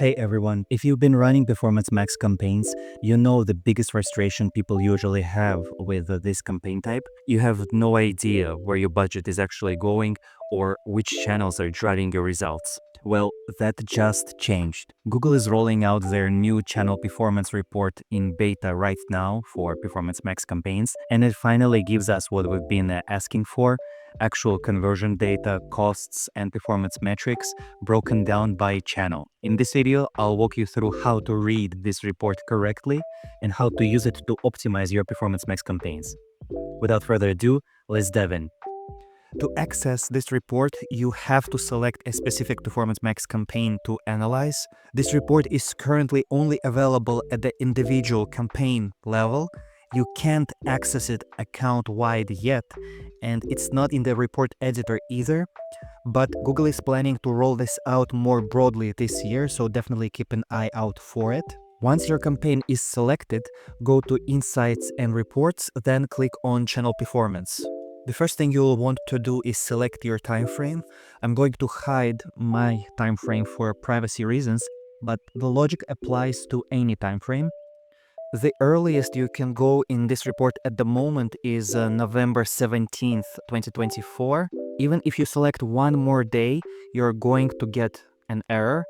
Hey everyone, if you've been running Performance Max campaigns, you know the biggest frustration people usually have with this campaign type. You have no idea where your budget is actually going or which channels are driving your results. Well, that just changed. Google is rolling out their new channel performance report in beta right now for Performance Max campaigns, and it finally gives us what we've been asking for: actual conversion data, costs, and performance metrics broken down by channel. In this video, I'll walk you through how to read this report correctly and how to use it to optimize your Performance Max campaigns. Without further ado, let's dive in. To access this report, you have to select a specific Performance Max campaign to analyze. This report is currently only available at the individual campaign level. You can't access it account-wide yet, and it's not in the report editor either. But Google is planning to roll this out more broadly this year, so definitely keep an eye out for it. Once your campaign is selected, go to Insights and Reports, then click on Channel Performance. The first thing you'll want to do is select your time frame. I'm going to hide my time frame for privacy reasons, but the logic applies to any time frame. The earliest you can go in this report at the moment is November 17th, 2024. Even if you select one more day, you're going to get an error.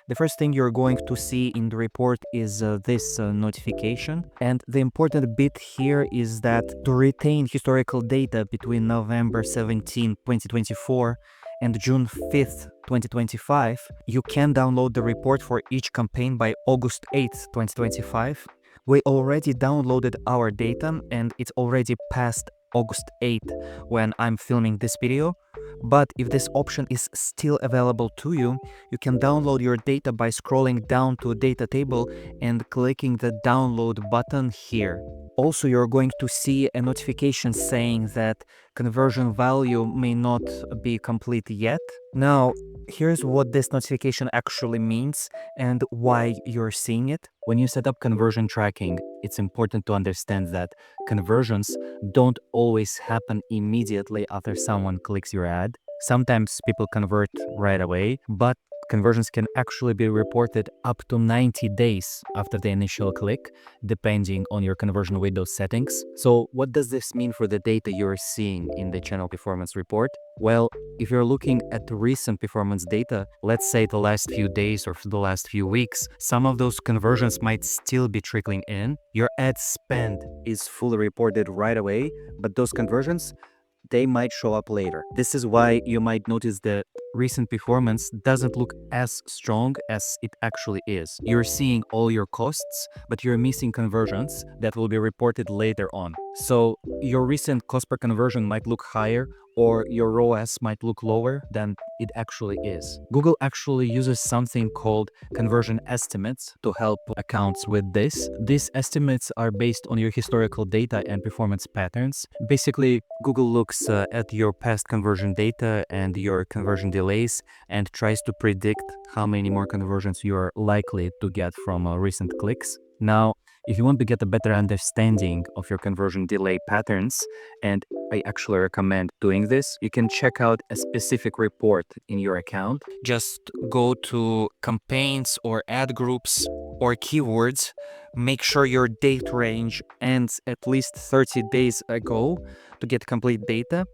The first thing you're going to see in the report is this notification. And the important bit here is that to retain historical data between November 17, 2024 and June 5th, 2025, you can download the report for each campaign by August 8th, 2025. We already downloaded our data and it's already past August 8th when I'm filming this video. But if this option is still available to you, you can download your data by scrolling down to a data table and clicking the download button here. Also, you're going to see a notification saying that conversion value may not be complete yet. Now, here's what this notification actually means and why you're seeing it. When you set up conversion tracking, it's important to understand that conversions don't always happen immediately after someone clicks your ad. Sometimes people convert right away, but conversions can actually be reported up to 90 days after the initial click, depending on your conversion window settings. So what does this mean for the data you're seeing in the channel performance report? Well, if you're looking at the recent performance data, let's say the last few days or the last few weeks, some of those conversions might still be trickling in. Your ad spend is fully reported right away, but those conversions, they might show up later. This is why you might notice that recent performance doesn't look as strong as it actually is. You're seeing all your costs, but you're missing conversions that will be reported later on. So your recent cost per conversion might look higher, or your ROAS might look lower than it actually is. Google actually uses something called conversion estimates to help accounts with this. These estimates are based on your historical data and performance patterns. Basically, Google looks at your past conversion data and your conversion delays and tries to predict how many more conversions you are likely to get from recent clicks. Now, if you want to get a better understanding of your conversion delay patterns, and I actually recommend doing this, you can check out a specific report in your account. Just go to campaigns or ad groups or keywords. Make sure your date range ends at least 30 days ago to get complete data.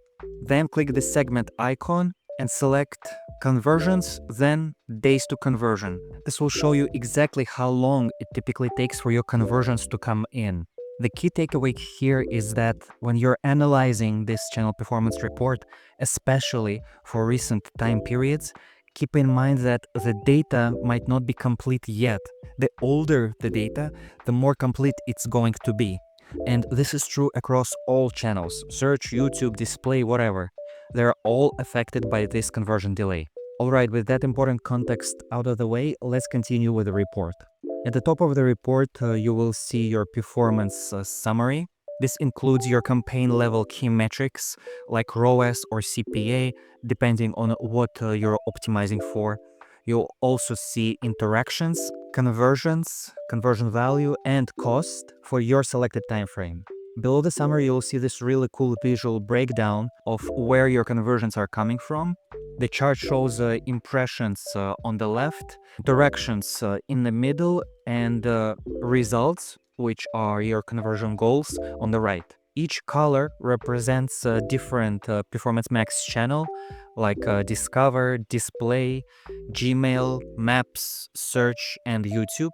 Then click the segment icon and select conversions, then days to conversion. This will show you exactly how long it typically takes for your conversions to come in. The key takeaway here is that when you're analyzing this channel performance report, especially for recent time periods, keep in mind that the data might not be complete yet. The older the data, the more complete it's going to be. And this is true across all channels: search, YouTube, display, whatever. They're all affected by this conversion delay. Alright, with that important context out of the way, let's continue with the report. At the top of the report, you will see your performance summary. This includes your campaign level key metrics like ROAS or CPA, depending on what you're optimizing for. You'll also see interactions, conversions, conversion value, and cost for your selected time frame. Below the summary, you'll see this really cool visual breakdown of where your conversions are coming from. The chart shows impressions on the left, directions in the middle, and results, which are your conversion goals, on the right. Each color represents a different Performance Max channel, like Discover, Display, Gmail, Maps, Search, and YouTube.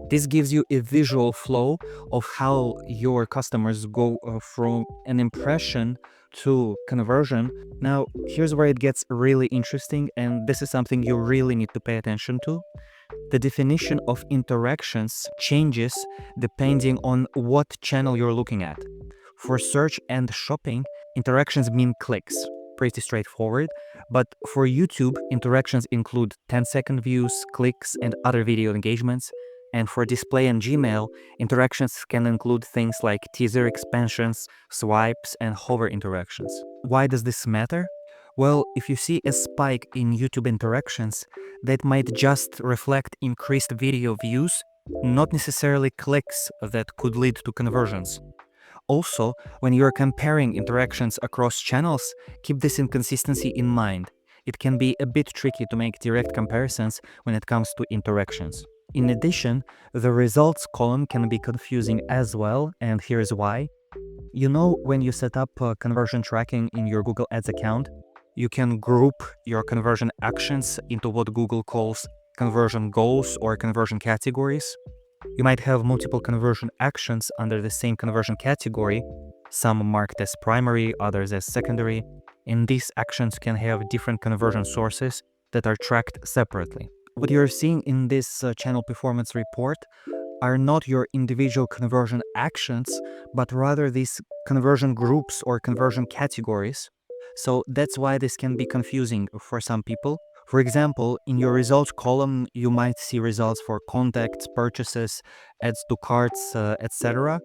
This gives you a visual flow of how your customers go from an impression to conversion. Now, here's where it gets really interesting, and this is something you really need to pay attention to. The definition of interactions changes depending on what channel you're looking at. For search and shopping, interactions mean clicks. Pretty straightforward. But for YouTube, interactions include 10-second views, clicks, and other video engagements. And for display and Gmail, interactions can include things like teaser expansions, swipes, and hover interactions. Why does this matter? Well, if you see a spike in YouTube interactions, that might just reflect increased video views, not necessarily clicks that could lead to conversions. Also, when you're comparing interactions across channels, keep this inconsistency in mind. It can be a bit tricky to make direct comparisons when it comes to interactions. In addition, the results column can be confusing as well, and here's why. You know, when you set up conversion tracking in your Google Ads account, you can group your conversion actions into what Google calls conversion goals or conversion categories. You might have multiple conversion actions under the same conversion category, some marked as primary, others as secondary, and these actions can have different conversion sources that are tracked separately. What you're seeing in this channel performance report are not your individual conversion actions, but rather these conversion groups or conversion categories. So that's why this can be confusing for some people. For example, in your results column, you might see results for contacts, purchases, adds to carts, etc.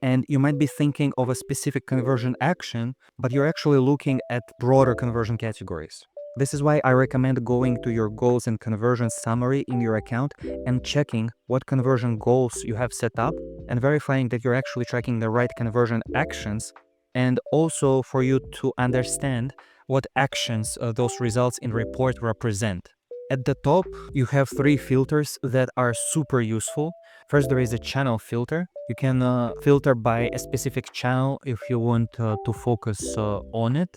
And you might be thinking of a specific conversion action, but you're actually looking at broader conversion categories. This is why I recommend going to your goals and conversion summary in your account and checking what conversion goals you have set up and verifying that you're actually tracking the right conversion actions, and also for you to understand what actions those results in report represent. At the top, you have 3 filters that are super useful. First, there is a channel filter. You can filter by a specific channel if you want to focus on it.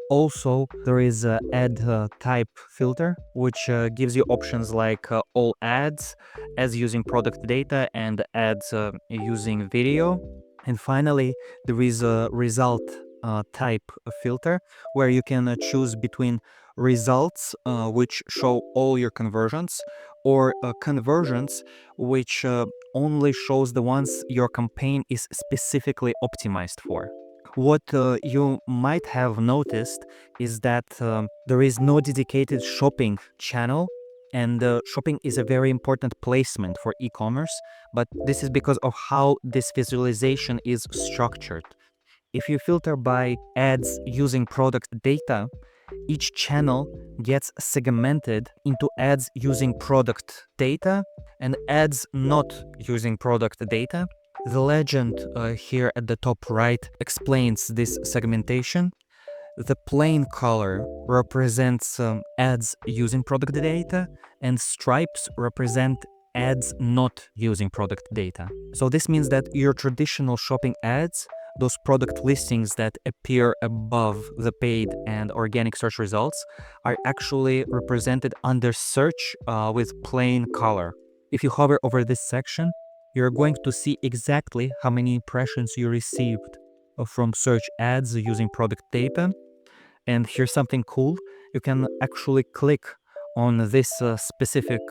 Also, there is a ad type filter, which gives you options like all ads using product data, and ads using video. And finally, there is a result type filter, where you can choose between results, which show all your conversions, or conversions, which only shows the ones your campaign is specifically optimized for. What you might have noticed is that there is no dedicated shopping channel, and shopping is a very important placement for e-commerce, but this is because of how this visualization is structured. If you filter by ads using product data, each channel gets segmented into ads using product data and ads not using product data. The legend here at the top right explains this segmentation. The plain color represents ads using product data, and stripes represent ads not using product data. So this means that your traditional shopping ads, those product listings that appear above the paid and organic search results, are actually represented under search with plain color. If you hover over this section, you're going to see exactly how many impressions you received from search ads using product data. And here's something cool. You can actually click on this specific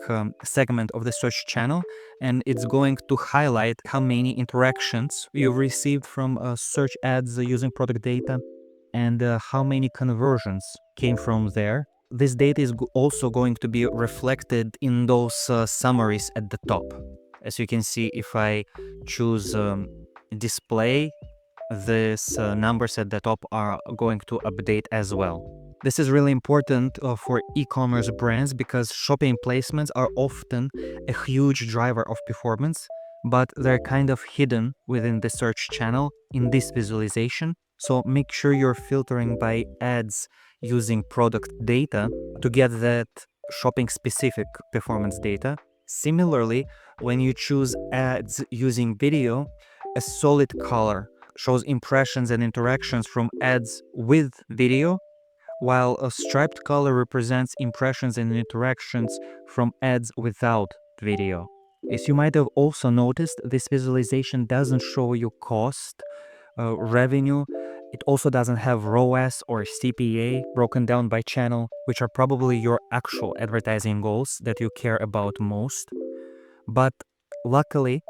segment of the search channel, and it's going to highlight how many interactions you received from search ads using product data, and how many conversions came from there. This data is also going to be reflected in those summaries at the top. As you can see, if I choose display, these numbers at the top are going to update as well. This is really important for e-commerce brands, because shopping placements are often a huge driver of performance, but they're kind of hidden within the search channel in this visualization. So make sure you're filtering by ads using product data to get that shopping specific performance data. Similarly, when you choose ads using video, a solid color shows impressions and interactions from ads with video, while a striped color represents impressions and interactions from ads without video. As you might have also noticed, this visualization doesn't show you cost, revenue. It also doesn't have ROAS or CPA broken down by channel, which are probably your actual advertising goals that you care about most. But luckily,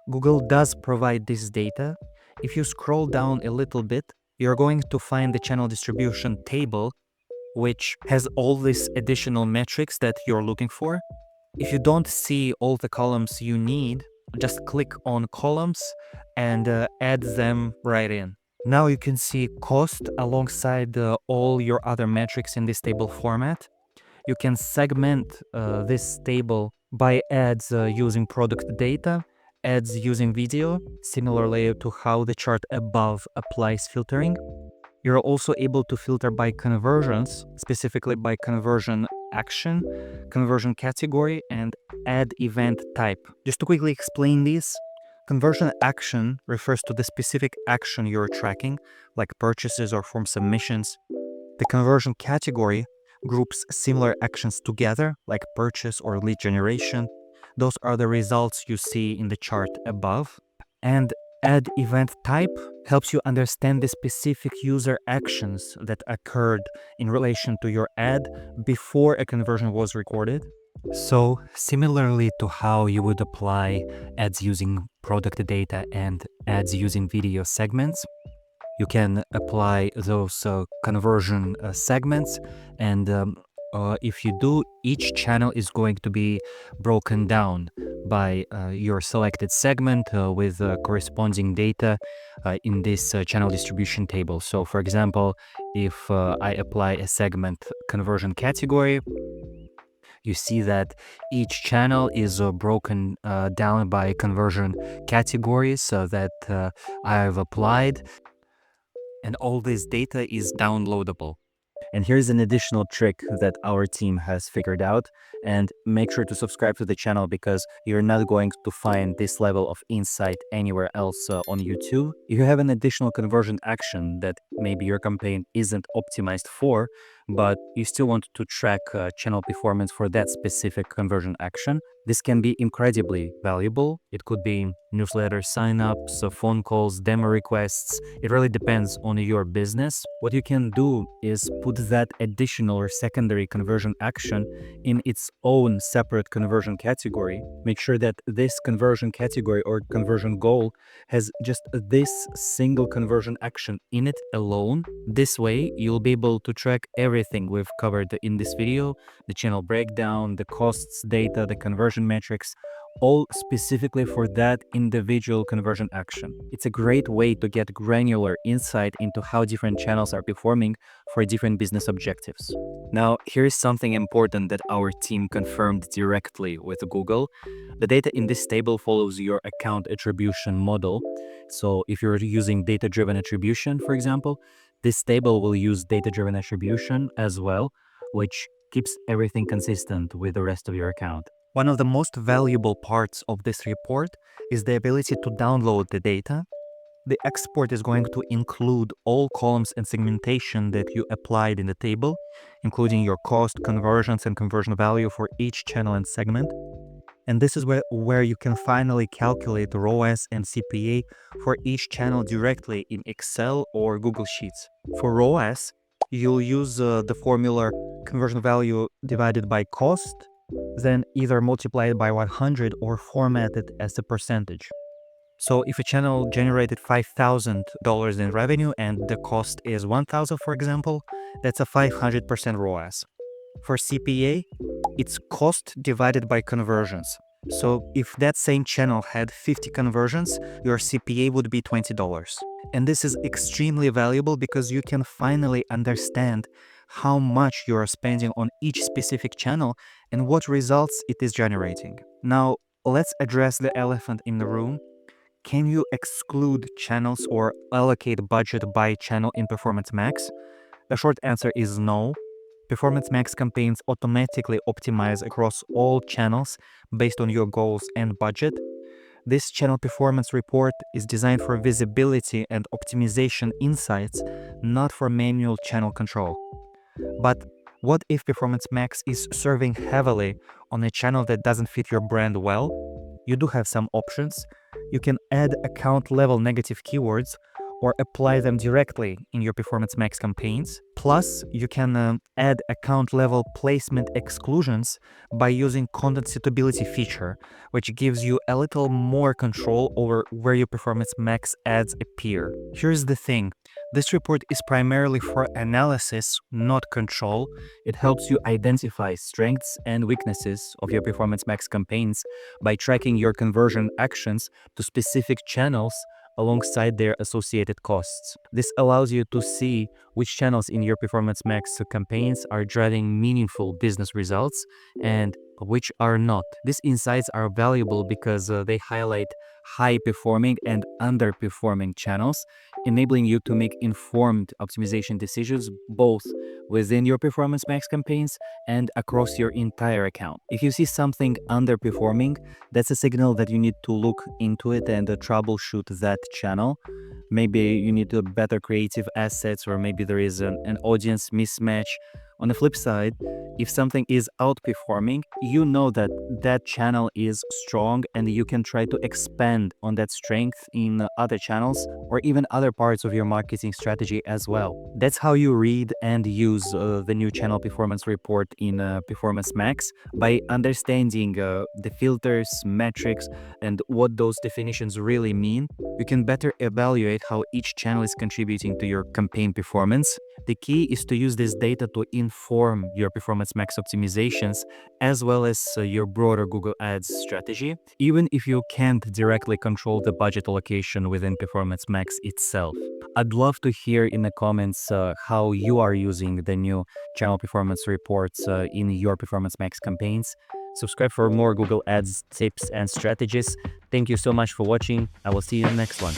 Google does provide this data. If you scroll down a little bit, you're going to find the channel distribution table, which has all these additional metrics that you're looking for. If you don't see all the columns you need, just click on columns and add them right in. Now you can see cost alongside all your other metrics in this table format. You can segment this table by ads using product data, ads using video, similarly to how the chart above applies filtering. You're also able to filter by conversions, specifically by conversion action, conversion category, and ad event type. Just to quickly explain this, conversion action refers to the specific action you're tracking, like purchases or form submissions. The conversion category groups similar actions together, like purchase or lead generation. Those are the results you see in the chart above. And ad event type helps you understand the specific user actions that occurred in relation to your ad before a conversion was recorded. So, similarly to how you would apply ads using product data and ads using video segments, you can apply those conversion segments, and if you do, each channel is going to be broken down by your selected segment with corresponding data in this channel distribution table. So for example, if I apply a segment conversion category, you see that each channel is broken down by conversion categories that I've applied, and all this data is downloadable. And here's an additional trick that our team has figured out. And make sure to subscribe to the channel because you're not going to find this level of insight anywhere else on YouTube. If you have an additional conversion action that maybe your campaign isn't optimized for, but you still want to track channel performance for that specific conversion action, this can be incredibly valuable. It could be newsletter signups, phone calls, demo requests. It really depends on your business. What you can do is put that additional or secondary conversion action in its own separate conversion category. Make sure that this conversion category or conversion goal has just this single conversion action in it alone. This way, you'll be able to track everything we've covered in this video: the channel breakdown, the costs data, the conversion metrics, all specifically for that individual conversion action. It's a great way to get granular insight into how different channels are performing for different business objectives. Now, here's something important that our team confirmed directly with Google. The data in this table follows your account attribution model. So if you're using data-driven attribution, for example, this table will use data-driven attribution as well, which keeps everything consistent with the rest of your account. One of the most valuable parts of this report is the ability to download the data. The export is going to include all columns and segmentation that you applied in the table, including your cost, conversions, and conversion value for each channel and segment. And this is where you can finally calculate ROAS and CPA for each channel directly in Excel or Google Sheets. For ROAS, you'll use the formula conversion value divided by cost, then either multiply it by 100 or format it as a percentage. So if a channel generated $5,000 in revenue and the cost is $1,000, for example, that's a 500% ROAS. For CPA, it's cost divided by conversions. So if that same channel had 50 conversions, your CPA would be $20. And this is extremely valuable because you can finally understand how much you are spending on each specific channel and what results it is generating. Now, let's address the elephant in the room. Can you exclude channels or allocate budget by channel in Performance Max? The short answer is no. Performance Max campaigns automatically optimize across all channels based on your goals and budget. This channel performance report is designed for visibility and optimization insights, not for manual channel control. But what if Performance Max is serving heavily on a channel that doesn't fit your brand well? You do have some options. You can add account level negative keywords or apply them directly in your Performance Max campaigns. Plus, you can add account level placement exclusions by using content suitability feature, which gives you a little more control over where your Performance Max ads appear. Here's the thing. This report is primarily for analysis, not control. It helps you identify strengths and weaknesses of your Performance Max campaigns by tracking your conversion actions to specific channels alongside their associated costs. This allows you to see which channels in your Performance Max campaigns are driving meaningful business results and which are not. These insights are valuable because they highlight high-performing and underperforming channels, enabling you to make informed optimization decisions both within your Performance Max campaigns and across your entire account. If you see something underperforming, that's a signal that you need to look into it and troubleshoot that channel. Maybe you need better creative assets, or maybe there is an audience mismatch. On the flip side, if something is outperforming, you know that that channel is strong and you can try to expand on that strength in other channels or even other parts of your marketing strategy as well. That's how you read and use the new channel performance report in Performance Max, by understanding the filters, metrics, and what those definitions really mean. You can better evaluate how each channel is contributing to your campaign performance. The key is to use this data to inform your Performance Max optimizations as well as your broader Google Ads strategy, even if you can't directly control the budget allocation within Performance Max itself. I'd love to hear in the comments how you are using the new channel performance reports in your Performance Max campaigns. Subscribe for more Google Ads tips and strategies. Thank you so much for watching. I will see you in the next one.